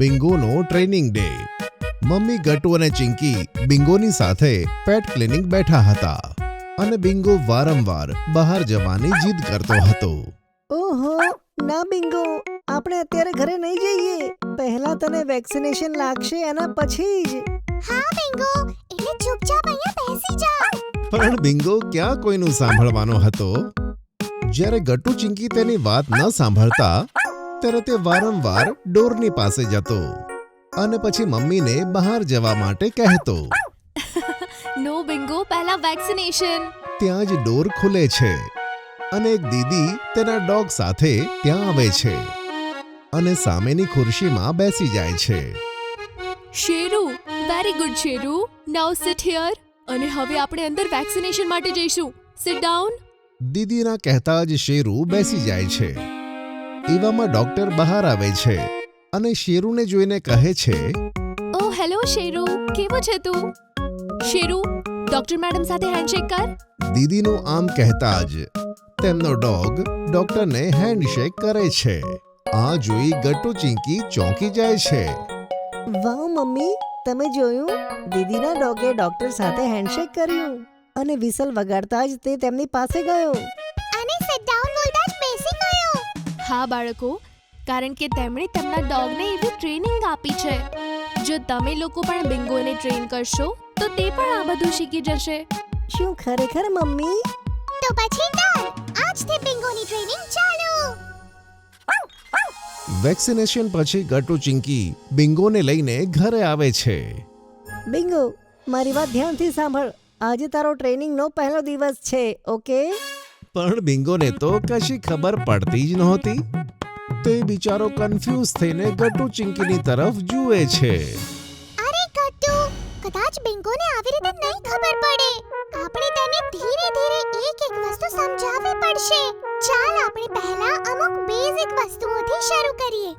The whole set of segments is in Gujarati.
બિંગોનો ટ્રેનિંગ ડે. મમ્મી ગટ્ટુ અને ચિંકી બિંગોની સાથે પેટ ક્લિનિક બેઠા હતા અને બિંગો વારંવાર બહાર જવાની જીદ કરતો હતો. ઓહો ના બિંગો, આપણે અત્યારે ઘરે નહીં જઈએ. પહેલા તને વેક્સિનેશન લાગશે અને પછી જ. હા બિંગો, એટલે ચૂપચાપ અહીંયા બેસી જા. પણ બિંગો ક્યાં કોઈનું સાંભળવાનો હતો. જ્યારે ગટ્ટુ ચિંકી તેની વાત ન સાંભળતા ત્યારે તે વારંવાર ડોરની પાસે જતો અને પછી મમ્મીને બહાર જવા માટે કહેતો. નો બિંગો, પહેલા વેક્સિનેશન. ત્યાં જ ડોર ખુલે છે અને એક દીદી તેના ડોગ સાથે ત્યાં આવે છે અને સામેની ખુરશીમાં બેસી જાય છે. Sheru, very good Sheru. Now sit here. અને હવે આપણે અંદર વેક્સિનેશન માટે જઈશું. Sit down. દીદીના કહેતા જ શેરુ બેસી જાય છે. એવામાં ડોક્ટર બહાર આવે છે અને શેરુને જોઈને કહે છે, ઓ હેલો શેરુ, કેવો છે તું? શેરુ, ડોક્ટર મેડમ સાથે હેન્ડશેક કર. દીદીનું આમ કહેતા જ તેમનો ડોગ ડોક્ટરને હેન્ડશેક કરે છે. આ જોઈ ગટ્ટુ ચિંકી ચોંકી જાય છે. વાહ મમ્મી, તમે જોયું? દીદીના ડોગે ડોક્ટર સાથે હેન્ડશેક કર્યું અને વિસલ વગાડતા જ તે તેમની પાસે ગયો. અને સિટ ડાઉન બોલતા જ બેસી ગયો. હા બાળકો, કારણ કે તેમણે તેમના ડોગને એવી ટ્રેનિંગ આપી છે. જો તમે લોકો પણ બિંગોને ટ્રેન કરશો તો તે પણ આ બધું શીખી જશે. શું ખરેખર મમ્મી? તો પછી ડન, આજથી બિંગોની ટ્રેનિંગ ચાલુ. વેક્સિનેશન પછી ગટ્ટુ ચિંકી બિંગોને લઈને ઘરે આવે છે. બિંગો, મારી વાત ધ્યાનથી સાંભળ. આજે તારો ટ્રેનિંગનો પહેલો દિવસ છે, ઓકે? પણ બિંગોને તો કશી ખબર પડતી જ નહોતી. તે બિચારો કન્ફ્યુઝ થઈને ગટ્ટુ ચિંકીની તરફ જુએ છે. અરે ગટ્ટુ, કદાચ બિંગોને આવી રીતે નહીં ખબર પડે. આપણે તેને ધીરે ધીરે એક વસ્તુ સમજાવવી પડશે. ચાલ આપણે પહેલા અમુક બેઝિક વસ્તુઓથી શરૂ કરીએ.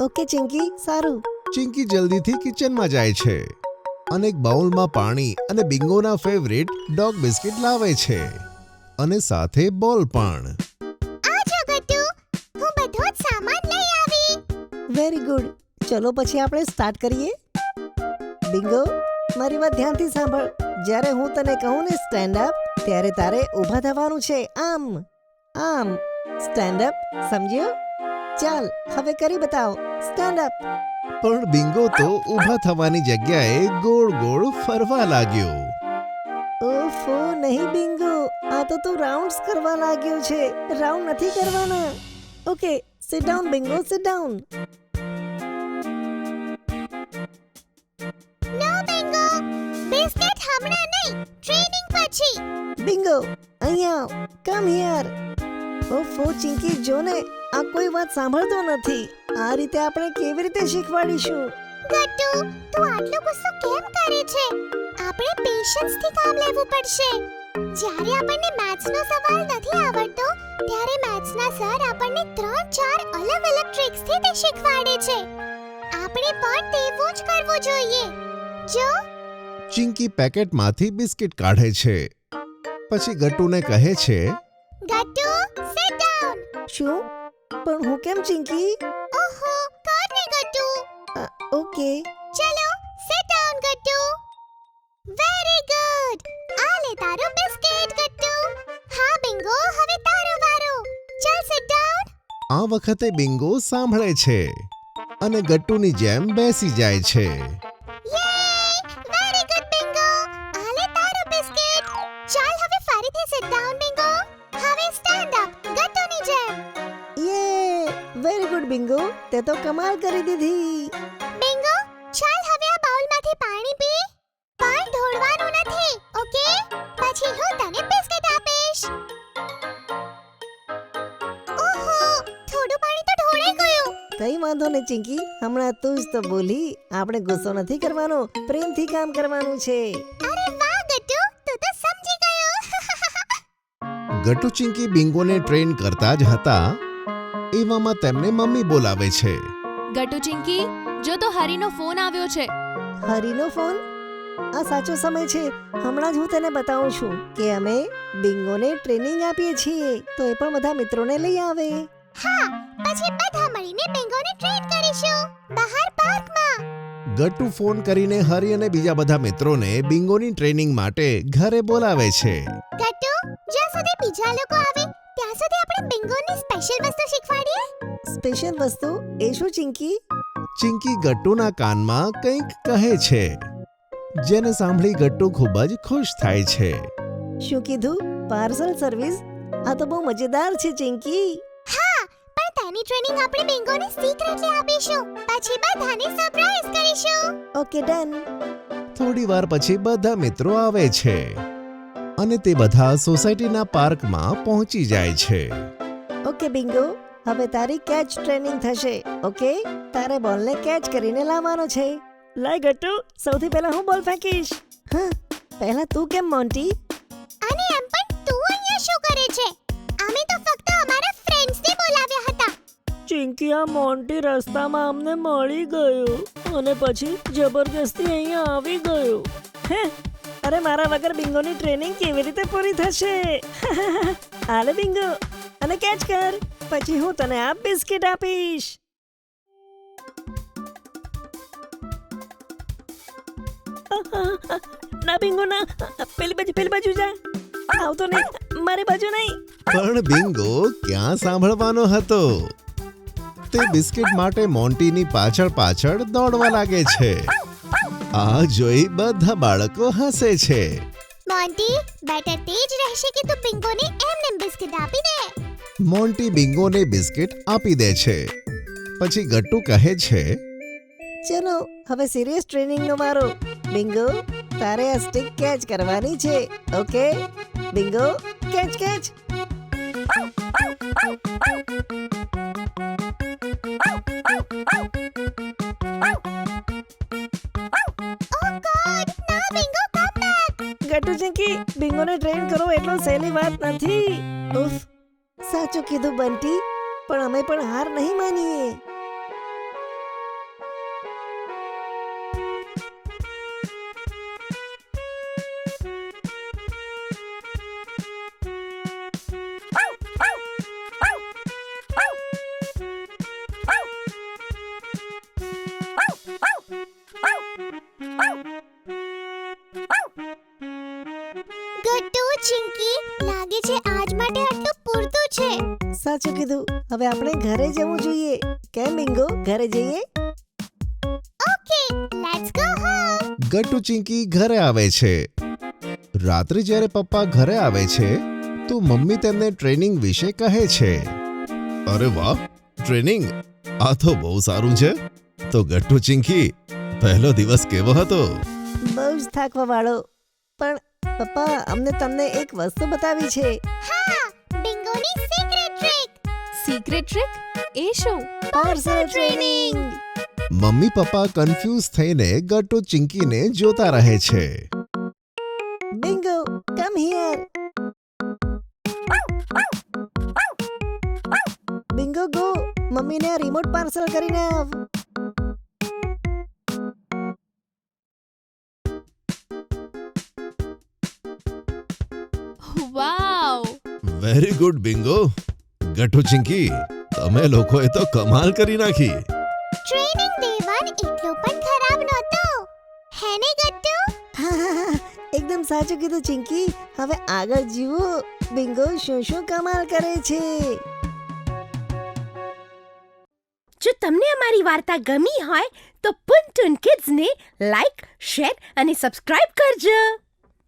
ઓકે ચિંકી, સારું. ચિંકી જલ્દીથી કિચનમાં જાય છે અને એક બાઉલમાં પાણી અને બિંગોના ફેવરિટ ડોગ બિસ્કિટ લાવે છે અને સાથે બોલ પણ. આ જો ગટ્ટુ, હું બધો જ સામાન લઈ આવી. Very good. ચલો પછી આપણે સ્ટાર્ટ કરીએ. બિંગો, મારી વાત ધ્યાનથી સાંભળ. જ્યારે હું તને કહું ને સ્ટેન્ડ અપ, ત્યારે તારે ઊભા થવાનું છે. આમ આમ સ્ટેન્ડ અપ, સમજ્યો? ચાલ હવે કરી બતાવ. Stand up. પણ બિંગો તો ઊભા થવાની જગ્યાએ ગોળ ગોળ ફરવા લાગ્યો. ઓફો નહીં બિંગો, આ તો તું રાઉન્ડ્સ કરવા લાગ્યો છે. રાઉન્ડ નથી કરવાના. Okay, sit down Bingo, sit down. No Bingo, biscuit હમણાં નહીં, ટ્રેનિંગ પછી. બિંગો, અહીંયા આવ. Come here. ઓફો ચિંકી, જો ને આ કોઈ વાત સાંભળતો નથી. આ રીતે આપણે કેવી રીતે શીખવાડીશું? ગટ્ટુ, તું આટલો ગુસ્સો કેમ કરે છે? આપણે પેશન્સથી કામ લેવું પડશે. જ્યારે આપણને મેથ્સનો સવાલ નથી આવડતો, ત્યારે મેથ્સના સર આપણને 3-4 અલગ-અલગ ટ્રિક્સથી તે શીખવાડે છે. આપણે પણ તેવું જ કરવું જોઈએ. જો ચિંકી પેકેટમાંથી બિસ્કિટ કાઢે છે. પછી ગટ્ટુને કહે છે, ગટ્ટુ, સિટ ડાઉન. શું? પણ હું કેમ ચિંકી? ઓહો, કર ને ગટ્ટુ. ઓકે. ચલો, sit down Gattu. Very good. આ લે તારું બિસ્કિટ ગટ્ટુ. હા બિંગો, હવે તારો વારો. ચાલ સિટ ડાઉન. આ વખતે બિંગો સાંભળે છે અને ગટ્ટુની જેમ બેસી જાય છે. યે! Very good bingo. આ લે તારું બિસ્કિટ. ચાલ હવે ફરીથી સિટ ડાઉન બિંગો. હવે સ્ટેન્ડ અપ ગટ્ટુની જેમ. યે! વેરી ગુડ બિંગો, તે તો કમાલ કરી દીધી. બિંગો, ચાલ હવે આ બાઉલમાંથી પાણી પી. પણ ઢોળવાનું નથી, ઓકે? પછી હું તને બિસ્કિટ આપીશ. ઓહો, થોડું પાણી તો ઢોળાઈ ગયું. કઈ વાંધો નહીં ચિંકી, હમણાં તું જ તો બોલી. આપણે ગુસ્સો નથી કરવાનો, પ્રેમથી કામ કરવાનું છે. અરે વાહ ગટ્ટુ, તું તો સમજી ગયો. ગટ્ટુ ચિંકી બિંગોને ટ્રેન કરતા જ હતા. એવામાં તેમને મમ્મી બોલાવે છે. ગટ્ટુ ચિંકી, જો તો હરીનો ફોન આવ્યો છે. હરીનો ફોન? આ સાચો સમય છે. હમણાં જ હું તને બતાવું છું કે અમે બિંગોને ટ્રેનિંગ આપીએ છીએ, તો એ પણ બધા મિત્રોને લઈ આવે. હા, પછી બધા મળીને બિંગોને ટ્રેન કરીશું બહાર પાર્કમાં. ગટ્ટુ ફોન કરીને હરી અને બીજા બધા મિત્રોને બિંગોની ટ્રેનિંગ માટે ઘરે બોલાવે છે. ગટ્ટુ, જ્યાં સુધી બીજા લોકો આવે ત્યાં સુધી આપણે બિંગોની સ્પેશિયલ વસ્તુ શીખવાડીએ. સ્પેશિયલ વસ્તુ એ શું ચિંકી? ચિંકી ગટ્ટુના કાનમાં કંઈક કહે છે, જેને સાંભળી ગટ્ટુ ખૂબ જ ખુશ થાય છે. શું કીધું? Parcel service? આ તો બહુ મજેદાર છે ચિંકી. હા, પણ તેની ટ્રેનિંગ આપણે બિંગોને સિક્રેટલી આપીશું. પછી બધાને સરપ્રાઈઝ કરીશું. Okay done. થોડી વાર પછી બધા મિત્રો આવે છે અને તે બધા સોસાયટીના પાર્કમાં પહોંચી જાય છે. ઓકે બિંગો, હવે તારી કેચ ટ્રેનિંગ થશે. ઓકે, તારે બોલને કેચ કરીને લાવવાનો છે. લાય ગટ્ટુ, સૌથી પહેલા હું બોલ ફેંકીશ. હા, પહેલા તું કેમ મોન્ટી? અને એમ પણ તું અહીંયા શું કરે છે? અમે તો ફક્ત અમારા ફ્રેન્ડ્સને બોલાવ્યા હતા. ચિંકી, આ મોન્ટી રસ્તામાં અમને મળી ગયો અને પછી જબરજસ્તી અહીંયા આવી ગયો. હે, અરે મારા વગર બિંગોની ટ્રેનિંગ કેવી રીતે પૂરી થશે? હાલે બિંગો, અને કેચ કર, પછી હું તને આ બિસ્કિટ આપીશ. ના બિંગો ના, પેલી બાજુ જા. આવતો નહીં, મારી બાજુ નહીં. પણ બિંગો ક્યાં સાંભળવાનો હતો? તે બિસ્કિટ માટે મોન્ટીની પાછળ દોડવા લાગે છે. આ જોઈ બધા બાળકો હસે છે. મોન્ટી, બેટર તે જ રહેશે કે તું બિંગોને એમને બિસ્કિટ આપી દે. મોન્ટી બિંગોને બિસ્કિટ આપી દે છે. પછી ગટ્ટુ કહે છે, ચલો હવે સિરિયસ ટ્રેનિંગનો વારો. બિંગો, તારે આ સ્ટિક કેચ કરવાની છે. Okay Bingo, catch. Oh god, ના Bingo, come back. Gattu Chinki, બિંગોને ટ્રેન કરો એટલો સહેલી વાત નથી. ઉફ, સાચું કીધું બંટી, પણ અમે પણ હાર નહીં માનીએ. ગટ્ટુ, ચિંકી, લાગે છે આજ માટે આટલું પૂરતું છે. સાચું કીધું, હવે આપણે ઘરે જવું જોઈએ. કેમ બિંગો, ઘરે જઈએ? Okay, let's go home. Gattu Chinki ઘરે આવે છે. રાત્રે જ્યારે પપ્પા ઘરે આવે છે તો મમ્મી તેમને ટ્રેનિંગ વિશે કહે છે. અરે વાહ, ટ્રેનિંગ! આ તો બહુ સારું છે. તો ગટ્ટુ ચિંકી, પહેલો દિવસ કેવો હતો? બહુ જ થાકવા વાળો. પણ પપ્પા, અમને તમને એક વસ્તુ બતાવી છે. હા, બિંગોની સિક્રેટ ટ્રિક. Secret trick? એ શું? Parcel training. Mummy papa confuse થઈને ગટ્ટુ ચિંકીને જોતા રહે છે. Bingo, come here. Bingo go, મમ્મીને આ રિમોટ પાર્સલ કરીને આવ. Wow! Very good Bingo. Gattu Chinki, તમે લોકોએ તો કમાલ કરી નાખી. ટ્રેનિંગ ડે 1 એટલો પણ ખરાબ નહોતો. હે ને ગટ્ટુ? એકદમ સાચું કીધું ચિંકી. હવે આગળ જીવો. બિંગો શું કમાલ કરે છે. જો તમને અમારી વાર્તા ગમી હોય તો પુન ટુન કિડ્સને લાઈક, શેર અને સબસ્ક્રાઇબ કરજો.